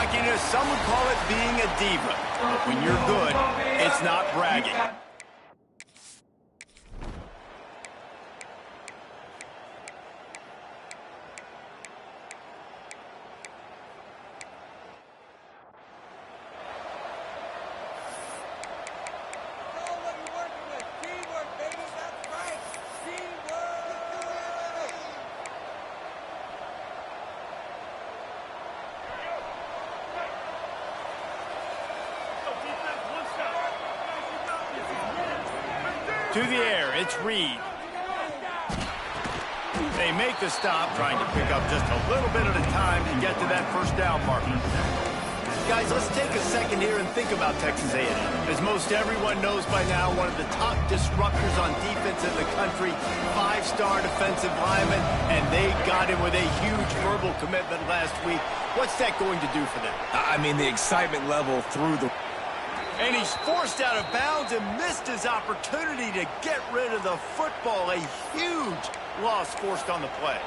Cockiness, some would call it being a diva. But when you're good, it's not bragging. To the air, it's Reed. They make the stop, trying to pick up just a little bit at a time to get to that first down marker. Guys, let's take a second here and think about Texas A&M. As most everyone knows by now, one of the top disruptors on defense in the country, five-star defensive lineman, and they got him with a huge verbal commitment last week. What's that going to do for them? I mean, the excitement level through the... And he's forced out of bounds and missed his opportunity to get rid of the football. A huge loss forced on the play.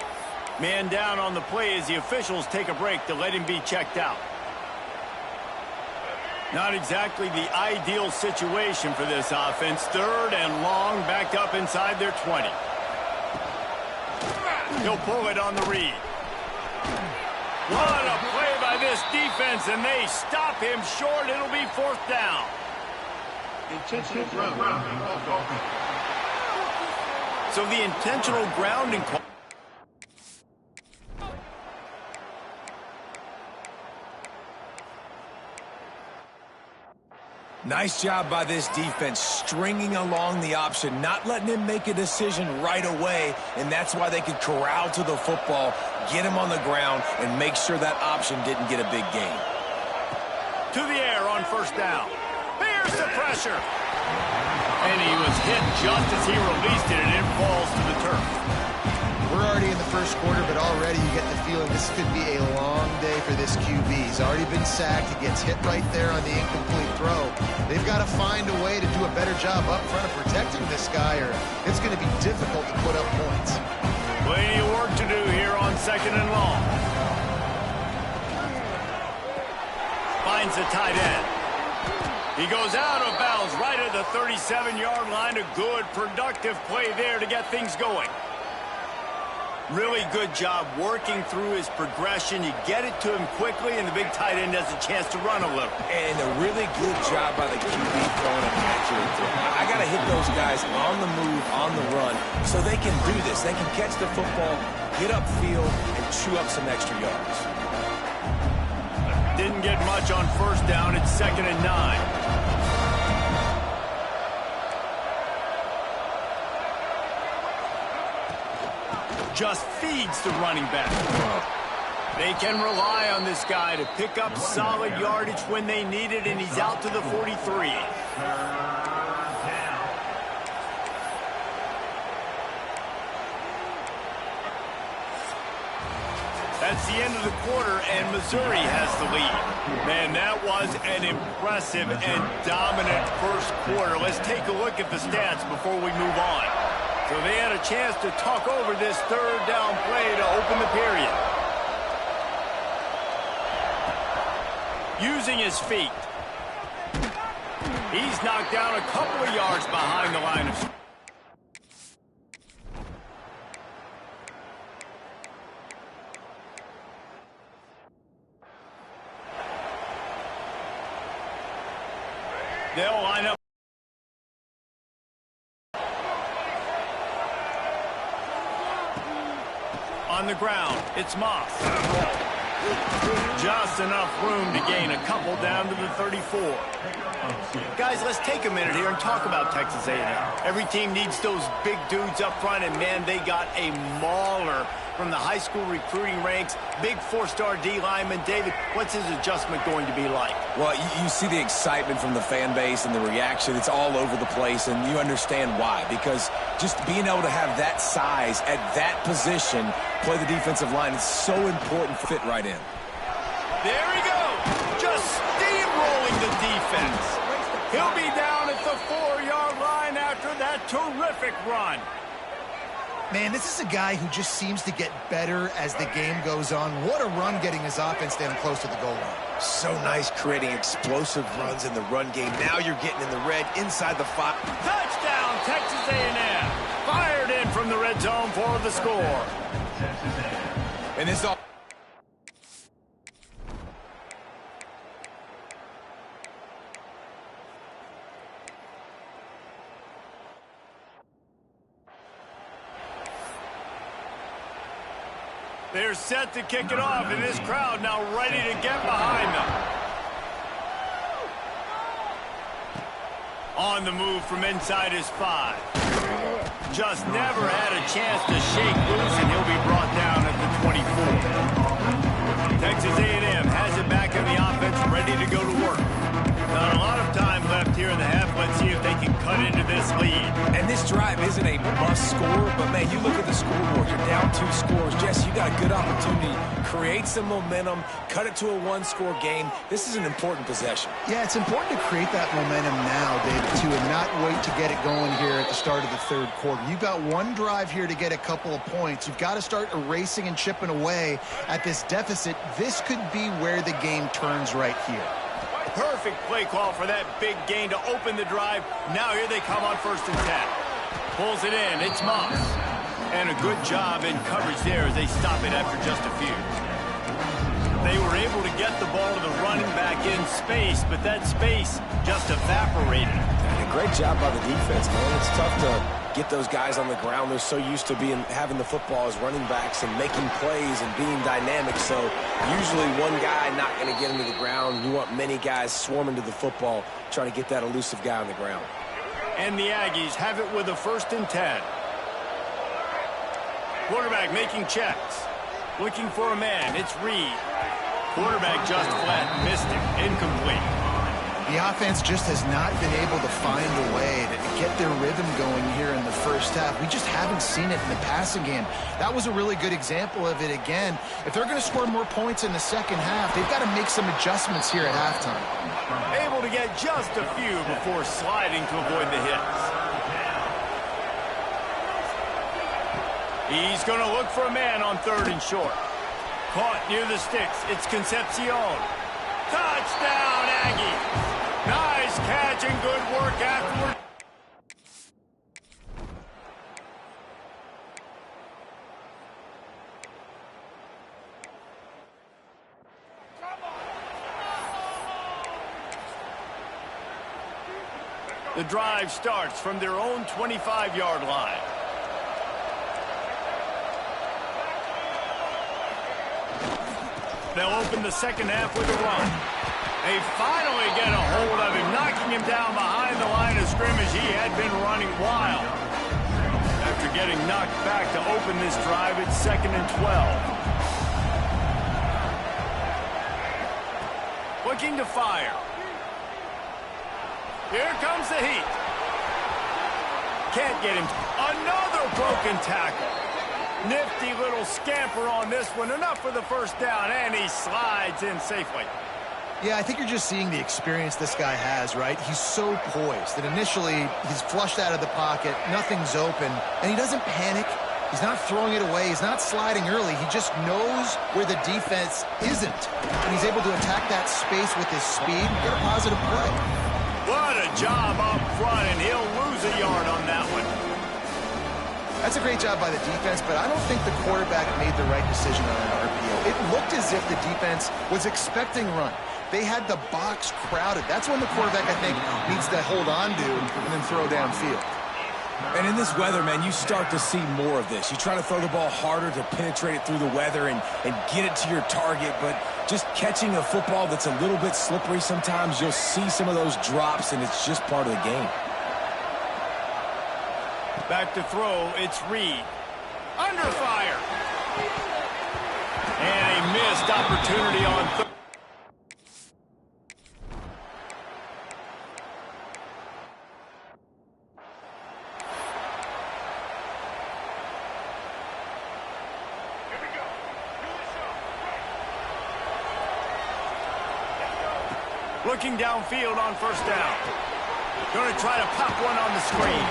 Man down on the play as the officials take a break to let him be checked out. Not exactly the ideal situation for this offense. Third and long, backed up inside their 20. He'll pull it on the read. What a play by this defense, and they stop him short. It'll be fourth down. Intentional grounding. So the intentional grounding call. Nice job by this defense, stringing along the option, not letting him make a decision right away, and that's why they could corral to the football, get him on the ground, and make sure that option didn't get a big gain. To the air on first down. Here's the pressure. And he was hit just as he released it, and it falls to the turf. We're already in the first quarter, but already you get the feeling this could be a long day for this QB. He's already been sacked. He gets hit right there on the incomplete throw. They've got to find a way to do a better job up front of protecting this guy, or it's going to be difficult to put up points. Plenty of work to do here on second and long. Finds the tight end. He goes out of bounds right at the 37-yard line. A good, productive play there to get things going. Really good job working through his progression. You get it to him quickly, and the big tight end has a chance to run a little. And a really good job by the QB throwing an accurate throw. I got to hit those guys on the move, on the run, so they can do this. They can catch the football, get upfield, and chew up some extra yards. Didn't get much on first down. It's 2nd and 9. Just feeds the running back. They can rely on this guy to pick up solid yardage when they need it, and he's out to the 43. That's the end of the quarter, and Missouri has the lead. Man, that was an impressive and dominant first quarter. Let's take a look at the stats before we move on. So they had a chance to talk over this third down play to open the period. Using his feet. He's knocked down a couple of yards behind the line of scrimmage. They'll line up. On the ground, it's Moss. Just enough room to gain a couple down to the 34. Guys, let's take a minute here and talk about Texas A&M. Every team needs those big dudes up front, and man, they got a mauler from the high school recruiting ranks. Big four-star D lineman. David, what's his adjustment going to be like? Well, you see the excitement from the fan base and the reaction. It's all over the place, and you understand why. Because just being able to have that size at that position, play the defensive line, it's so important to fit right in. There he goes. Just steamrolling the defense. He'll be down at the 4-yard line after that terrific run. Man, this is a guy who just seems to get better as the game goes on. What a run getting his offense down close to the goal line. So nice creating explosive runs in the run game. Now you're getting in the red inside the 5. Touchdown, Texas A&M. Fired in from the red zone for the score. And this all... They're set to kick it off, and this crowd now ready to get behind them. On the move from inside his 5. Just never had a chance to shake loose, and he'll be brought down at the 24. Texas A&M has it back in the offense, ready to go to work. Not a lot of time left here in the half. Let's see if they can cut into this lead. And this drive isn't a must score, but, man, you look at the scoreboard. You're down 2 scores. Jesse, you got a good opportunity. Create some momentum. Cut it to a 1-score game. This is an important possession. Yeah, it's important to create that momentum now, David, too, and not wait to get it going here at the start of the third quarter. You've got one drive here to get a couple of points. You've got to start erasing and chipping away at this deficit. This could be where the game turns right here. Perfect play call for that big gain to open the drive. Now here they come on 1st and 10. Pulls it in. It's Moss. And a good job in coverage there as they stop it after just a few. They were able to get the ball to the running back in space, but that space just evaporated. And a great job by the defense, man. It's tough to get those guys on the ground. They're so used to having the football as running backs and making plays and being dynamic. So usually one guy not going to get into the ground. You want many guys swarming to the football, trying to get that elusive guy on the ground. And the Aggies have it with a 1st and 10. Quarterback making checks. Looking for a man. It's Reed. Quarterback just flat. Missed it. Incomplete. The offense just has not been able to find a way to get their rhythm going here in the first half. We just haven't seen it in the passing game. That was a really good example of it again. If they're going to score more points in the second half, they've got to make some adjustments here at halftime. Able to get just a few before sliding to avoid the hits. He's going to look for a man on 3rd and short. Caught near the sticks. It's Concepcion. Touchdown, Aggies. Nice catch and good work afterward. The drive starts from their own 25-yard line. They'll open the second half with a run. They finally get a hold of him, knocking him down behind the line of scrimmage. He had been running wild. After getting knocked back to open this drive, it's 2nd and 12. Looking to fire. Here comes the heat. Can't get him. Another broken tackle. Nifty little scamper on this one. Enough for the 1st down, and he slides in safely. Yeah, I think you're just seeing the experience this guy has, right? He's so poised that initially he's flushed out of the pocket, nothing's open, and he doesn't panic. He's not throwing it away. He's not sliding early. He just knows where the defense isn't, and he's able to attack that space with his speed and get a positive play. What a job up front, and he'll lose a yard on that one. That's a great job by the defense, but I don't think the quarterback made the right decision on an RPO. It looked as if the defense was expecting run. They had the box crowded. That's when the quarterback, I think, needs to hold on to and then throw downfield. And in this weather, man, you start to see more of this. You try to throw the ball harder to penetrate it through the weather and get it to your target, but just catching a football that's a little bit slippery sometimes, you'll see some of those drops, and it's just part of the game. Back to throw, it's Reed. Under fire. And a missed opportunity on third. Looking downfield on 1st down. Going to try to pop one on the screen.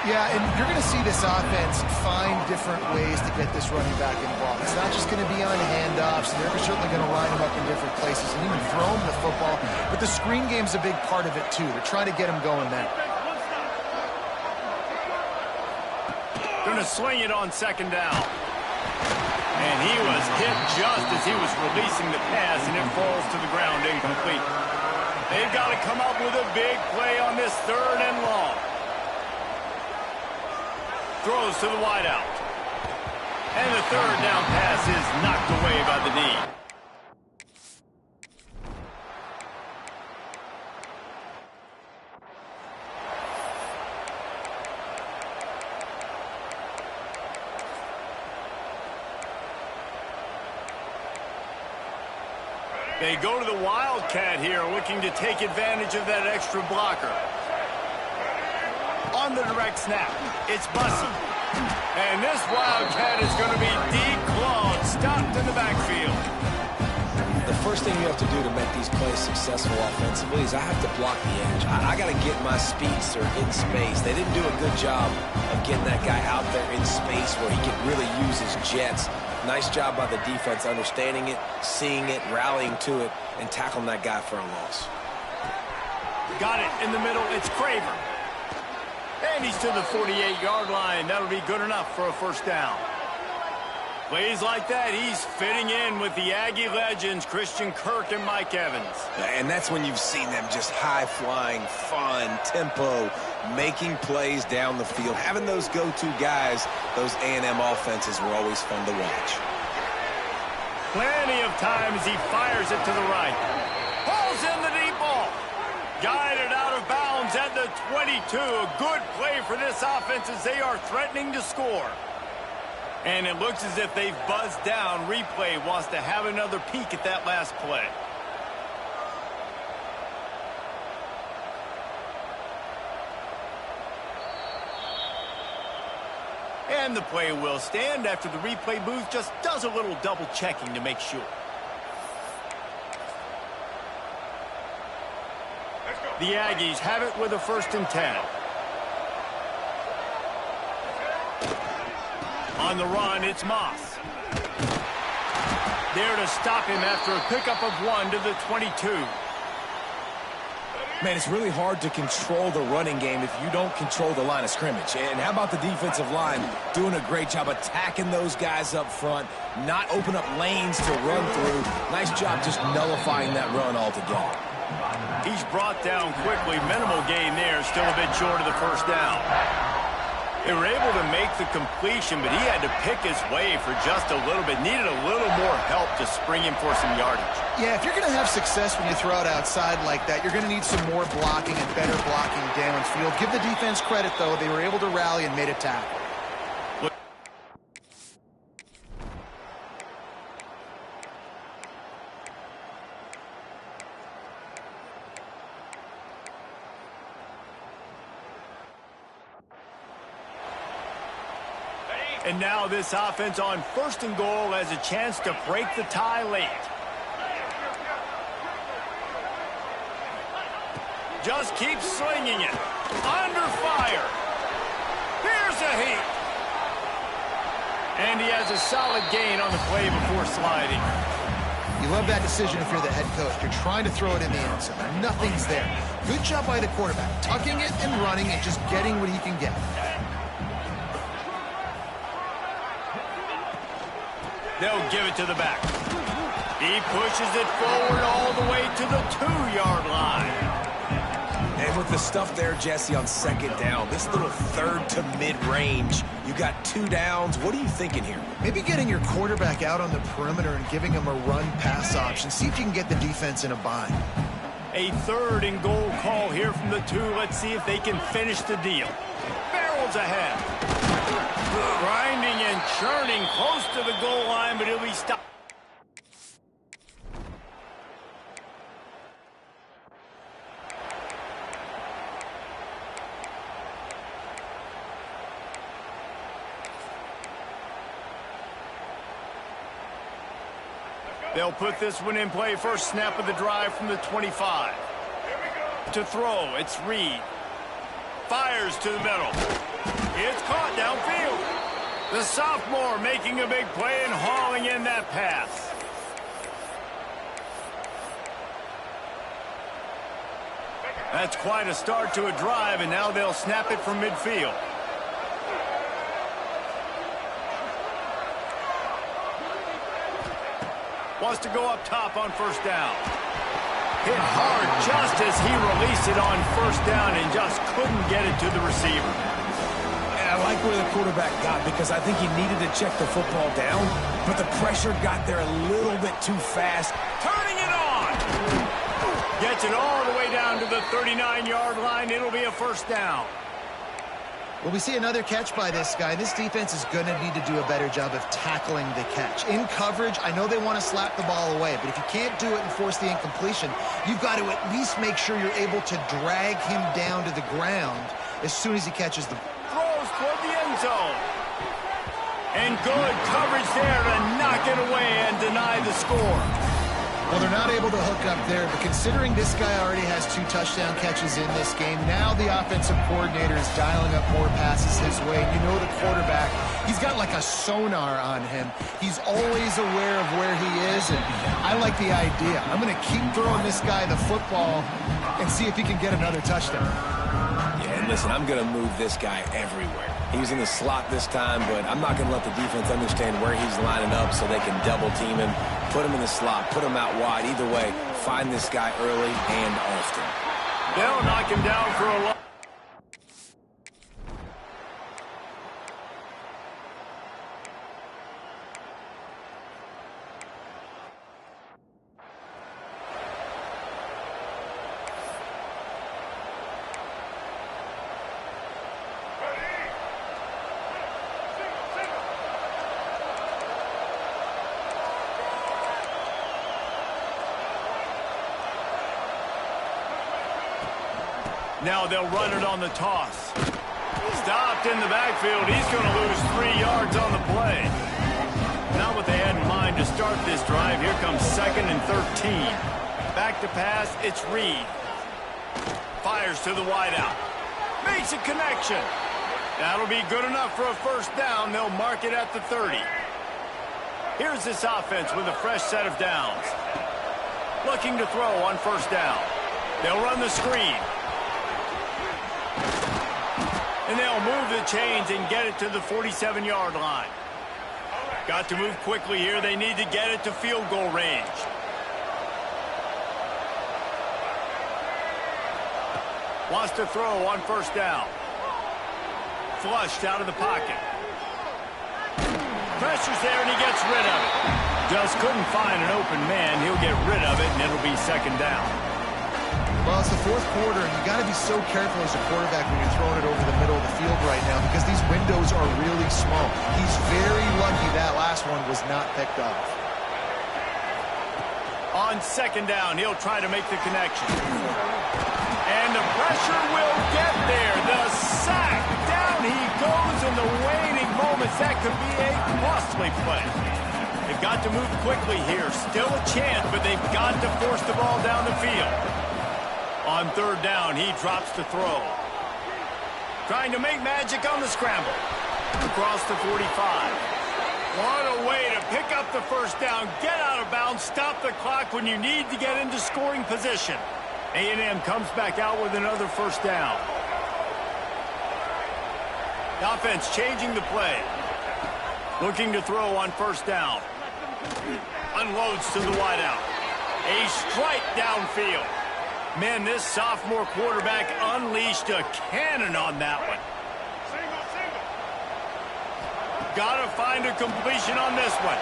Yeah, and you're going to see this offense find different ways to get this running back involved. It's not just going to be on handoffs. They're certainly going to line him up in different places and even throw him the football. But the screen game's a big part of it, too. They're trying to get him going there. Going to swing it on second down. And he was hit just as he was releasing the pass, and it falls to the ground incomplete. They've got to come up with a big play on this 3rd and long. Throws to the wideout. And the 3rd down pass is knocked away by the knee. They go to the Wildcat here, looking to take advantage of that extra blocker. On the direct snap, it's Bussey. And this Wildcat is going to be declawed, stopped in the backfield. The first thing you have to do to make these plays successful offensively is I have to block the edge. I got to get my speedster in space. They didn't do a good job of getting that guy out there in space where he could really use his jets. Nice job by the defense understanding it, seeing it, rallying to it, and tackling that guy for a loss. Got it in the middle. It's Craver. And he's to the 48-yard line. That'll be good enough for a first down. Plays like that, he's fitting in with the Aggie legends, Christian Kirk and Mike Evans. And that's when you've seen them just high-flying, fun, tempo, making plays down the field. Having those go-to guys, those A&M offenses were always fun to watch. Plenty of time as he fires it to the right. Pulls in the deep ball. Guided out of bounds at the 22. A good play for this offense as they are threatening to score. And it looks as if they've buzzed down. Replay wants to have another peek at that last play. And the play will stand after the replay booth just does a little double checking to make sure. The Aggies have it with a 1st and 10. On the run, it's Moss. There to stop him after a pickup of 1 to the 22. Man, it's really hard to control the running game if you don't control the line of scrimmage. And how about the defensive line doing a great job attacking those guys up front, not open up lanes to run through. Nice job just nullifying that run altogether. He's brought down quickly. Minimal gain there, still a bit short of the first down. They were able to make the completion, but he had to pick his way for just a little bit. Needed a little more help to spring him for some yardage. Yeah, if you're going to have success when you throw it outside like that, you're going to need some more blocking and better blocking downfield. Give the defense credit, though. They were able to rally and made a tackle. And now this offense on 1st and goal has a chance to break the tie late. Just keeps slinging it. Under fire. Here's a heat. And he has a solid gain on the play before sliding. You love that decision if you're the head coach. You're trying to throw it in the end zone. Nothing's there. Good job by the quarterback. Tucking it and running and just getting what he can get. They'll give it to the back. He pushes it forward all the way to the 2-yard line. And with the stuff there, Jesse, on 2nd down, this little 3rd to mid-range, you got 2 downs. What are you thinking here? Maybe getting your quarterback out on the perimeter and giving him a run-pass option. See if you can get the defense in a bind. A 3rd and goal call here from the 2. Let's see if they can finish the deal. Barrels ahead. Grinding and churning close to the goal line, but he'll be stopped. They'll put this one in play. First snap of the drive from the 25. To throw, it's Reed. Fires to the middle. It's caught downfield. The sophomore making a big play and hauling in that pass. That's quite a start to a drive, and now they'll snap it from midfield. Wants to go up top on first down. Hit hard just as he released it on first down and just couldn't get it to the receiver. And I like where the quarterback got because I think he needed to check the football down, but the pressure got there a little bit too fast. Turning it on. Gets it all the way down to the 39-yard line. It'll be a first down. Well, we see another catch by this guy. This defense is going to need to do a better job of tackling the catch. In coverage, I know they want to slap the ball away, but if you can't do it and force the incompletion, you've got to at least make sure you're able to drag him down to the ground as soon as he catches the ball. Throws toward the end zone. And good coverage there to knock it away and deny the score. Well, they're not able to hook up there, but considering this guy already has 2 touchdown catches in this game, now the offensive coordinator is dialing up more passes his way. You know the quarterback, he's got like a sonar on him. He's always aware of where he is, and I like the idea. I'm going to keep throwing this guy the football and see if he can get another touchdown. Yeah, and listen, I'm going to move this guy everywhere. He's in the slot this time, but I'm not going to let the defense understand where he's lining up so they can double team him, put him in the slot, put him out wide. Either way, find this guy early and often. They'll knock him down for a long. Now they'll run it on the toss. Stopped in the backfield. He's going to lose 3 yards on the play. Not what they had in mind to start this drive. Here comes 2nd and 13. Back to pass. It's Reed. Fires to the wideout. Makes a connection. That'll be good enough for a first down. They'll mark it at the 30. Here's this offense with a fresh set of downs. Looking to throw on first down. They'll run the screen. And they'll move the chains and get it to the 47-yard line. Got to move quickly here. They need to get it to field goal range. Wants to throw on first down. Flushed out of the pocket. Pressure's there and he gets rid of it. Just couldn't find an open man. He'll get rid of it and it'll be 2nd down. Well, it's the 4th quarter, and you got to be so careful as a quarterback when you're throwing it over the middle of the field right now because these windows are really small. He's very lucky that last one was not picked off. On 2nd down, he'll try to make the connection. And the pressure will get there. The sack. Down he goes in the waning moments. That could be a costly play. They've got to move quickly here. Still a chance, but they've got to force the ball down the field. On 3rd down, he drops to throw. Trying to make magic on the scramble. Across the 45. What a way to pick up the first down, get out of bounds, stop the clock when you need to get into scoring position. A&M comes back out with another first down. The offense changing the play. Looking to throw on first down. Unloads to the wideout. A strike downfield. Man, this sophomore quarterback unleashed a cannon on that one. Got to find a completion on this one.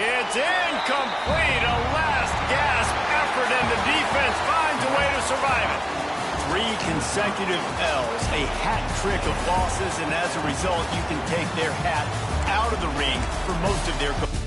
It's incomplete. A last gasp effort, and the defense finds a way to survive it. 3 consecutive L's, a hat trick of losses, and as a result, you can take their hat out of the ring for most of their goals.